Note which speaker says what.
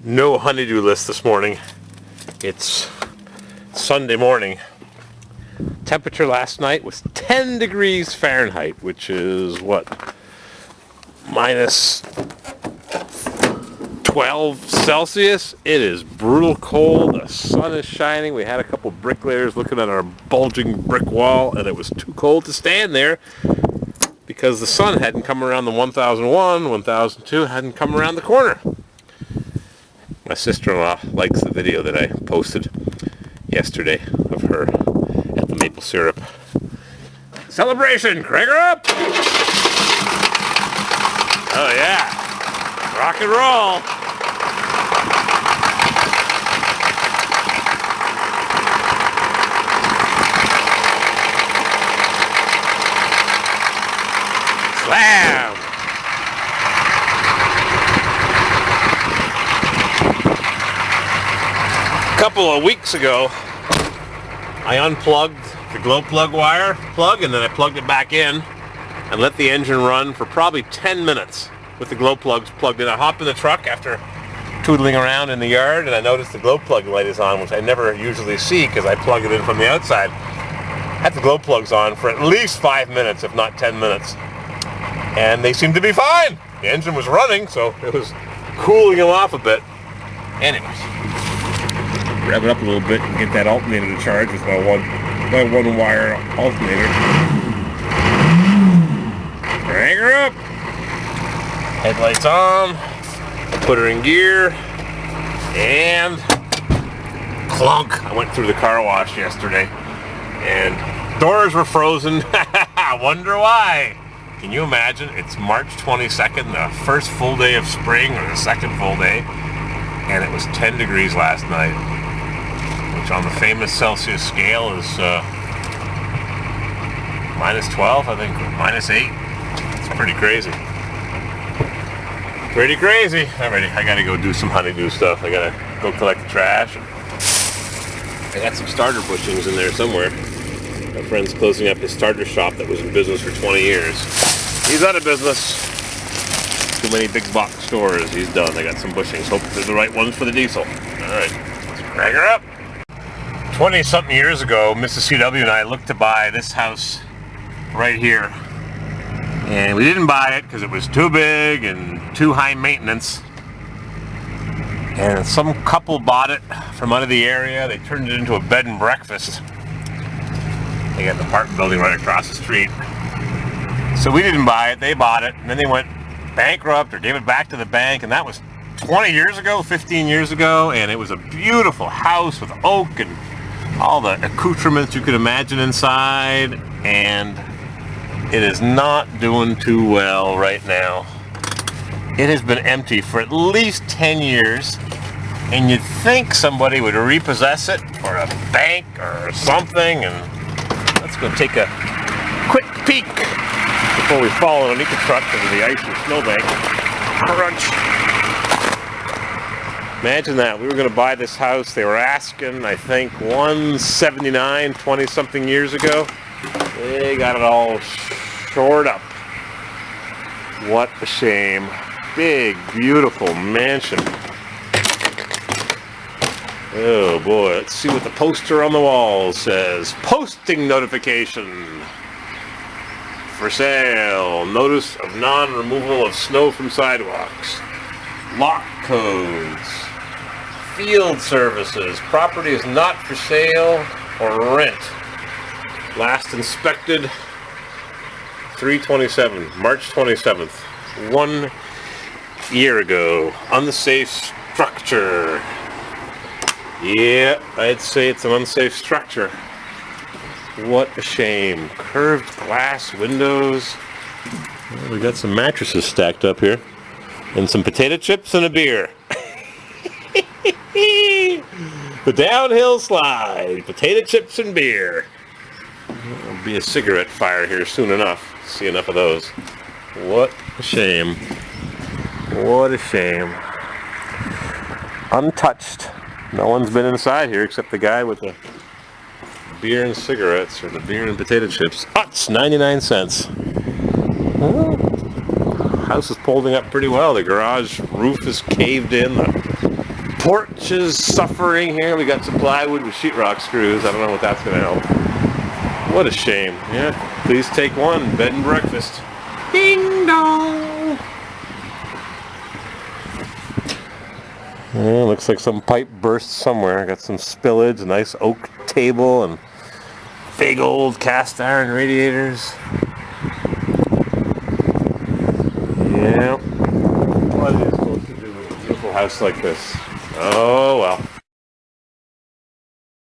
Speaker 1: No honeydew list this morning. It's Sunday morning. Temperature last night was 10 degrees Fahrenheit, which is what? Minus 12 Celsius. It is brutal cold. The sun is shining. We had a couple bricklayers looking at our bulging brick wall, and it was too cold to stand there because the sun hadn't come around the 1001, 1002, hadn't come around the corner. My sister-in-law likes the video that I posted yesterday of her at the maple syrup celebration. Crank her up! Oh yeah, rock and roll. Slam! A couple of weeks ago, I unplugged the glow plug wire plug and then I plugged it back in and let the engine run for probably 10 minutes with the glow plugs plugged in. I hopped in the truck after tootling around in the yard and I noticed the glow plug light is on, which I never usually see because I plug it in from the outside. I had the glow plugs on for at least 5 minutes, if not 10 minutes. And they seemed to be fine. The engine was running, so it was cooling them off a bit. Anyways, rev it up a little bit and get that alternator to charge with my one wire alternator. Crank her up. Headlights on. Put her in gear. And clunk. I went through the car wash yesterday and doors were frozen. I wonder why. Can you imagine? It's March 22nd, the first full day of spring, or the second full day, and it was 10 degrees last night, which on the famous Celsius scale is minus 12, I think, or minus 8. It's pretty crazy. Pretty crazy. Alrighty, I gotta go do some honeydew stuff. I gotta go collect the trash. I got some starter bushings in there somewhere. My friend's closing up his starter shop that was in business for 20 years. He's out of business. Too many big box stores. He's done. I got some bushings. Hope they're the right ones for the diesel. Alright, let's crank her up. 20-something years ago, Mrs. CW and I looked to buy this house right here. And we didn't buy it because it was too big and too high maintenance. And some couple bought it from out of the area. They turned it into a bed and breakfast. They got the apartment building right across the street. So we didn't buy it, they bought it, and then they went bankrupt or gave it back to the bank, and that was 20 years ago, 15 years ago, and it was a beautiful house with oak and all the accoutrements you could imagine inside, and it is not doing too well right now. It has been empty for at least 10 years, and you'd think somebody would repossess it, or a bank or something, and let's go take a quick peek before we fall underneath the truck into the ice and snowbank. Crunch! Imagine that. We were going to buy this house. They were asking, I think, $179 20-something years ago. They got it all shored up. What a shame. Big, beautiful mansion. Oh boy, let's see what the poster on the wall says. Posting notification. For sale. Notice of non-removal of snow from sidewalks. Lock codes. Field services. Property is not for sale or rent. Last inspected 3/27, March 27th. 1 year ago. Unsafe structure. Yeah, I'd say it's an unsafe structure. What a shame. Curved glass windows. Well, we got some mattresses stacked up here. And some potato chips and a beer. The downhill slide. Potato chips and beer. There'll be a cigarette fire here soon enough. See enough of those. What a shame. What a shame. Untouched. No one's been inside here except the guy with the beer and cigarettes, or the beer and potato chips. Utz, 99 cents. Well, house is holding up pretty well. The garage roof is caved in. The porch is suffering here. We got some plywood with sheetrock screws. I don't know what that's going to help. What a shame. Yeah, please take one. Bed and breakfast. Ding dong. Yeah, looks like some pipe burst somewhere. I got some spillage, a nice oak table, and big old cast iron radiators. Yeah. What is supposed to do with a beautiful house like this? Oh well.